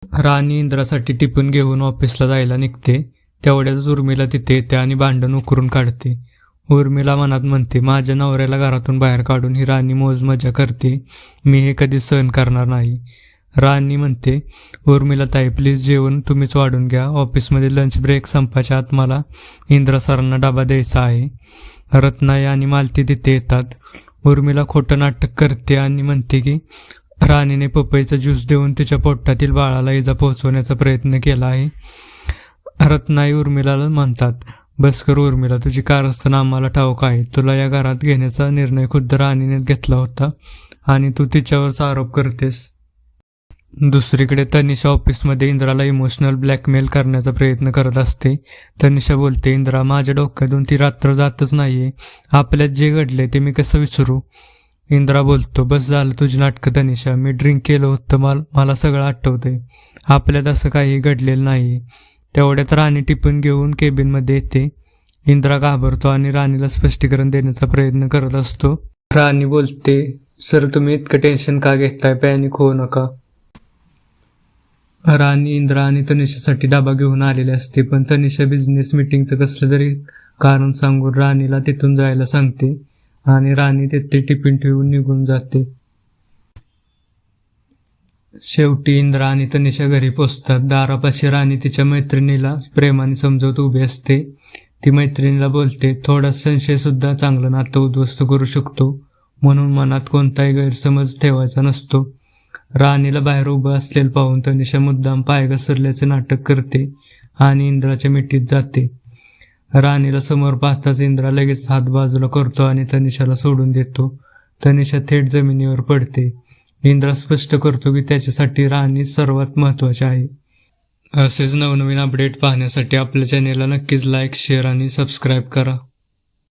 राणी इंद्रासाठी tiffin घेऊन ऑफिसला जायला निघते. तेवढ्याच उर्मिला तिथे येते आणि भांडण उकरून काढते. उर्मिला मनात म्हणते, माझ्या नवऱ्याला घरातून बाहेर काढून ही राणी मौज मजा करते, मी हे कधी सहन करणार नाही. राणी म्हणते, उर्मिला ताई प्लीज जेवण तुम्हीच वाढून घ्या, ऑफिसमध्ये लंच ब्रेक संपायच्या आत मला इंद्रा सरांना डबा द्यायचा आहे. रत्नाई आणि मालती तिथे येतात. उर्मिला खोटं नाटक करते आणि म्हणते की राणीने पपईचा ज्यूस देऊन तिच्या पोटातील बाळाला इजा पोहोचवण्याचा प्रयत्न केला आहे. रत्नाई उर्मिलाला म्हणतात, बस कर उर्मिला, तुझी कारस्थान आम्हाला ठाऊक आहे. तुला या घरात घेण्याचा निर्णय खुद्द राणीने घेतला होता आणि तू तिच्यावरच आरोप करतेस. दुसरीकडे तनिषा ऑफिसमध्ये इंद्राला इमोशनल ब्लॅकमेल करण्याचा प्रयत्न करत असते. तनिषा बोलते, इंद्रा माझ्या डोक्यातून ती रात्र जातच नाहीये, आपल्यात जे घडले ते मी कसं विसरू. इंद्रा बोलतो, बस झालं तुझी नाटकं तनिषा, मी ड्रिंक केलं होतं, मला सगळं आठवतंय, आपल्यात असं काही घडलेलं नाही. तेवढ्यात राणी टिफिन घेऊन केबिनमध्ये येते. इंद्रा घाबरतो आणि राणीला स्पष्टीकरण देण्याचा प्रयत्न करत असतो. राणी बोलते, सर तुम्ही इतकं टेन्शन का घेताय, पॅनिक होऊ नका. राणी इंद्रा आणि तनिषासाठी डबा घेऊन आलेले असते, पण तनिषा बिझनेस मीटिंगचं कसलं तरी कारण सांगून राणीला तिथून जायला सांगते आणि राणी तिथे टिफिन ठेवून निघून जाते. शेवटी इंद्रा आणि तनिषा घरी पोचतात. दारापाशी राणी तिच्या मैत्रिणीला प्रेमाने समजवत उभी असते. ती मैत्रिणीला बोलते, थोडा संशय सुद्धा चांगलं नातं उद्ध्वस्त करू शकतो, म्हणून मनात कोणताही गैरसमज ठेवायचा नसतो. राणीला बाहेर उभं असलेलं पाहून तनिषा मुद्दाम पाय घसरल्याचे नाटक करते आणि इंद्राच्या मिठीत जाते. राणीला समोर पाहताच इंद्रा लगेच हात बाजूला करतो आणि तनिषाला सोडून देतो. तनिषा थेट जमिनीवर पडते. इंद्रा स्पष्ट करतो की त्याच्यासाठी राणी सर्वात महत्त्वाची आहे. असेच नवनवीन अपडेट पाहण्यासाठी आपल्या चॅनेलला नक्कीच लाईक, शेअर आणि सबस्क्राईब करा.